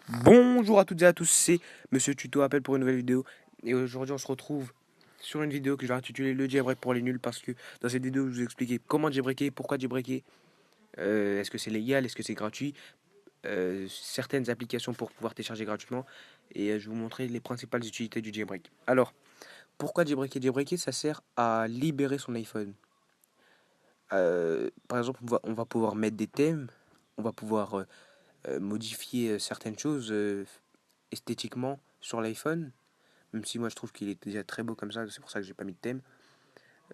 Bonjour à toutes et à tous, c'est Monsieur Tuto appelle pour une nouvelle vidéo. Et aujourd'hui, on se retrouve sur une vidéo que je vais intituler Le jailbreak pour les nuls parce que dans cette vidéo, je vais vous expliquer comment jailbreaker, pourquoi jailbreaker, est-ce que c'est légal, est-ce que c'est gratuit, certaines applications pour pouvoir télécharger gratuitement et je vais vous montrer les principales utilités du jailbreak. Alors, pourquoi jailbreaker? Jailbreaker, ça sert à libérer son iPhone. Par exemple, on va pouvoir mettre des thèmes, on va pouvoir modifier certaines choses esthétiquement sur l'iPhone, même si moi je trouve qu'il est déjà très beau comme ça, c'est pour ça que j'ai pas mis de thème.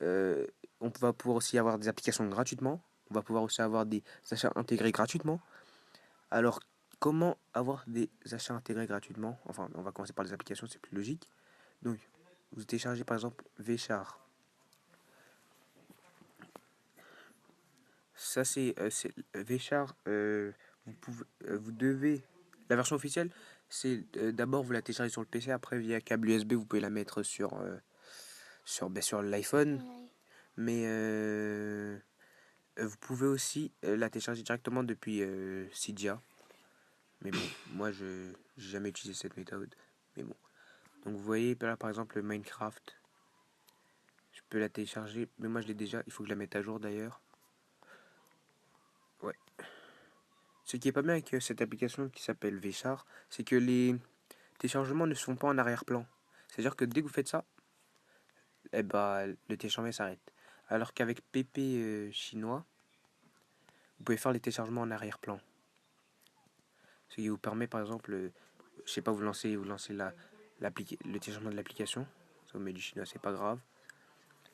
Euh, on va pouvoir aussi avoir des applications gratuitement, on va pouvoir aussi avoir des achats intégrés gratuitement. Alors, comment avoir des achats intégrés gratuitement? Enfin, on va commencer par les applications, c'est plus logique. Donc, vous téléchargez par exemple Vchar. Ça, c'est Vchar. Vous devez. La version officielle, c'est d'abord vous la téléchargez sur le PC, après via câble USB, vous pouvez la mettre sur l'iPhone. Mais vous pouvez aussi la télécharger directement depuis Cydia. Mais bon, moi je n'ai jamais utilisé cette méthode. Mais bon. Donc vous voyez là par exemple Minecraft. Je peux la télécharger, mais moi je l'ai déjà. Il faut que je la mette à jour d'ailleurs. Ouais. Ce qui est pas bien avec cette application qui s'appelle Vchar, c'est que les téléchargements ne se font pas en arrière-plan. C'est-à-dire que dès que vous faites ça, eh ben, le téléchargement s'arrête. Alors qu'avec PP chinois, vous pouvez faire les téléchargements en arrière-plan. Ce qui vous permet par exemple, je sais pas, vous lancez le téléchargement de l'application. Ça vous met du chinois, c'est pas grave.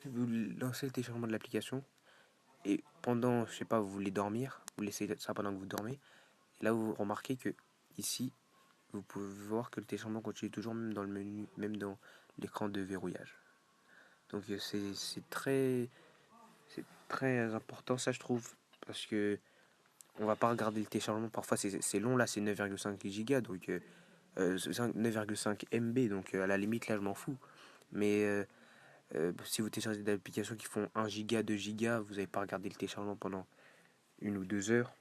Vous lancez le téléchargement de l'application et pendant, je sais pas, vous voulez dormir, vous laissez ça pendant que vous dormez. Et là, vous remarquez que ici, vous pouvez voir que le téléchargement continue toujours même dans le menu, même dans l'écran de verrouillage. Donc c'est très important ça je trouve parce que on va pas regarder le téléchargement. Parfois c'est long là, c'est 9,5 gigas donc 9,5 MB donc à la limite là je m'en fous. Mais si vous téléchargez des applications qui font 1 giga, 2 gigas, vous n'avez pas regardé le téléchargement pendant 1 ou 2 heures.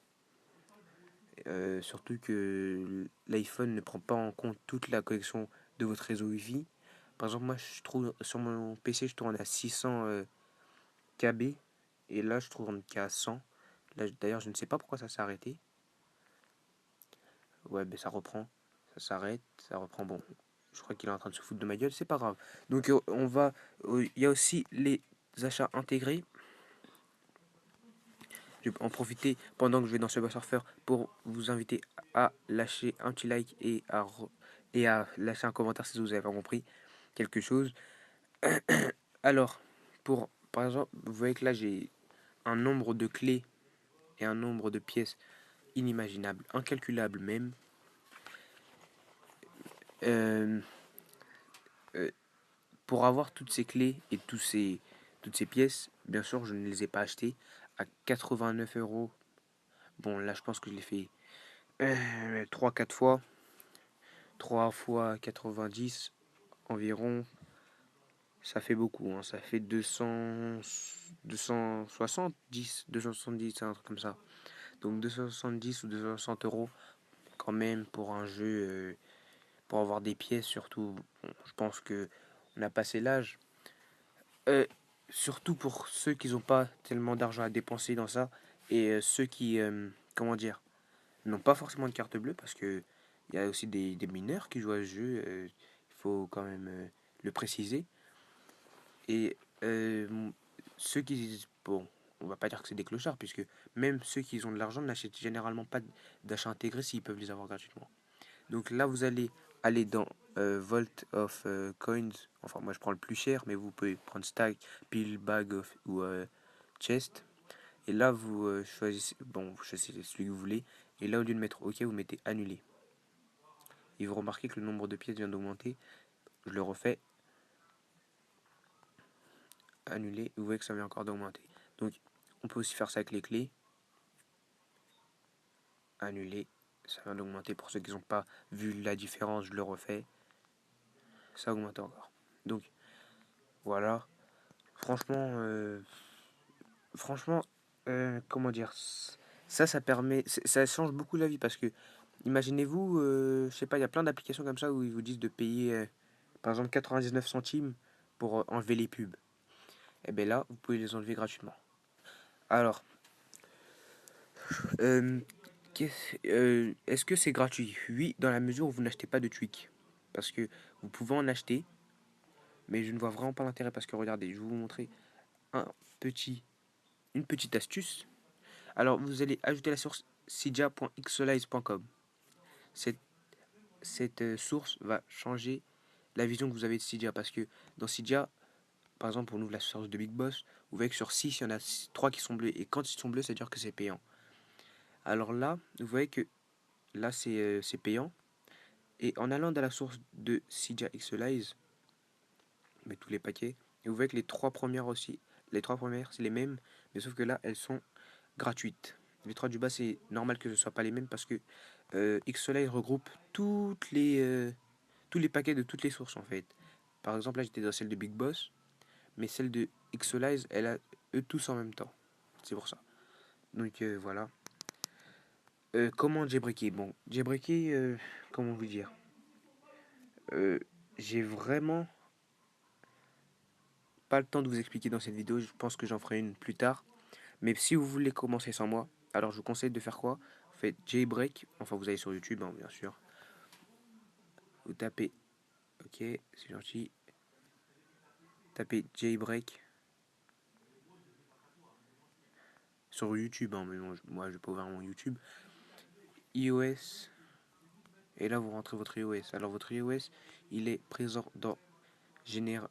Surtout que l'iPhone ne prend pas en compte toute la connexion de votre réseau Wi-Fi. Par exemple, moi, je trouve sur mon PC, je tourne à 600 KB et là, je tourne qu'à 100. Là, d'ailleurs, je ne sais pas pourquoi ça s'est arrêté. Ouais, ben ça reprend, ça s'arrête, ça reprend. Bon, je crois qu'il est en train de se foutre de ma gueule, c'est pas grave. Donc, il y a aussi les achats intégrés. Je vais en profiter pendant que je vais dans ce surfer pour vous inviter à lâcher un petit like et à lâcher un commentaire si vous avez pas compris quelque chose. Alors, par exemple, vous voyez que là j'ai un nombre de clés et un nombre de pièces inimaginable, incalculable même. Euh, euh, pour avoir toutes ces clés et toutes ces pièces, bien sûr, je ne les ai pas achetées à 89 euros. Bon, là, je pense que je l'ai fait 3-4 fois. 3 fois 90 environ, ça fait beaucoup, hein. Ça fait 270, un truc comme ça. Donc 270 ou 260 euros quand même pour un jeu, pour avoir des pièces surtout. Bon, je pense que on a passé l'âge. Euh, Surtout pour ceux qui n'ont pas tellement d'argent à dépenser dans ça et ceux qui, comment dire, n'ont pas forcément de carte bleue parce que il y a aussi des mineurs qui jouent à ce jeu. Il faut quand même le préciser. Et ceux qui, bon, on va pas dire que c'est des clochards puisque même ceux qui ont de l'argent n'achètent généralement pas d'achat intégré s'ils peuvent les avoir gratuitement. Donc là, vous allez aller dans Vault of Coins. Enfin, moi je prends le plus cher, mais vous pouvez prendre Stack, Pile, Bag ou Chest. Et là, vous choisissez, bon, vous choisissez celui que vous voulez. Et là, au lieu de mettre OK, vous mettez Annuler. Et vous remarquez que le nombre de pièces vient d'augmenter. Je le refais, Annuler. Vous voyez que ça vient encore d'augmenter. Donc, on peut aussi faire ça avec les clés. Annuler. Ça vient d'augmenter. Pour ceux qui n'ont pas vu la différence, je le refais. Ça augmente encore. Donc, voilà. Franchement, franchement, comment dire, ça permet, ça change beaucoup la vie parce que Imaginez-vous, je sais pas, il y a plein d'applications comme ça où ils vous disent de payer, par exemple, 99 centimes pour enlever les pubs. Et bien là, vous pouvez les enlever gratuitement. Alors, euh, est-ce que c'est gratuit? Oui, dans la mesure où vous n'achetez pas de tweaks. Parce que vous pouvez en acheter, mais je ne vois vraiment pas l'intérêt parce que regardez, je vais vous montrer un petit, une petite astuce. Alors, vous allez ajouter la source cydia.xolize.com. Cette, cette source va changer la vision que vous avez de Cydia parce que dans Cydia, par exemple, pour nous, la source de Big Boss, vous voyez que sur 6, il y en a 3 qui sont bleus et quand ils sont bleus, ça veut dire que c'est payant. Alors là, vous voyez que là, c'est payant. Et en allant dans la source de Cydia Xolize, met tous les paquets, et vous voyez que les trois premières, c'est les mêmes, mais sauf que là, elles sont gratuites. Les trois du bas, c'est normal que ce ne soient pas les mêmes parce que Xolize regroupe tous les paquets de toutes les sources en fait. Par exemple, là, j'étais dans celle de Big Boss, mais celle de Xolize, elle a eux tous en même temps. C'est pour ça. Donc voilà. Comment jailbreaker? Bon, jailbreaker, comment vous dire? Euh, j'ai vraiment pas le temps de vous expliquer dans cette vidéo. Je pense que j'en ferai une plus tard. Mais si vous voulez commencer sans moi, alors je vous conseille de faire quoi? Vous faites jailbreak. Enfin, vous allez sur YouTube, hein, bien sûr. Vous tapez. Ok, c'est gentil. Tapez jailbreak sur YouTube. Hein, mais bon, moi, je vais pas ouvrir mon YouTube. iOS. Et là, vous rentrez votre iOS. Alors, votre iOS, il est présent dans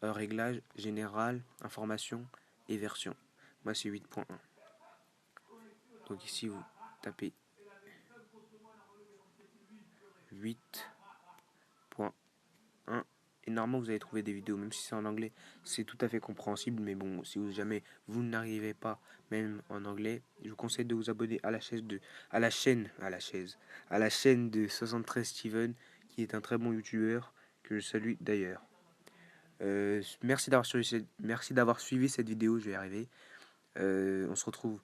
réglage, général, information et version. Moi, c'est 8.1. Donc ici, vous tapez 8.1. Et normalement, vous allez trouver des vidéos, même si c'est en anglais, c'est tout à fait compréhensible. Mais bon, si vous, jamais vous n'arrivez pas, même en anglais, je vous conseille de vous abonner à à la chaîne de 73 Steven, qui est un très bon youtubeur, que je salue d'ailleurs. Merci d'avoir suivi cette vidéo, je vais y arriver. On se retrouve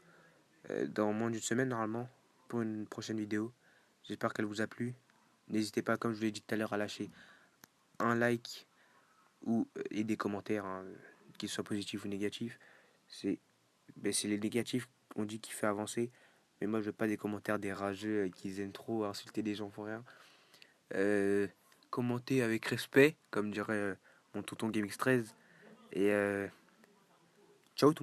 dans moins d'une semaine normalement pour une prochaine vidéo. J'espère qu'elle vous a plu. N'hésitez pas, comme je vous l'ai dit tout à l'heure, à lâcher un like et des commentaires, hein, qu'ils soient positifs ou négatifs. C'est c'est les négatifs qu'on dit qui fait avancer. Mais moi, je veux pas des commentaires des rageux qui aiment trop insulter des gens pour rien. Euh, Commentez avec respect, comme dirait mon tonton GameX13. Et ciao tout le monde.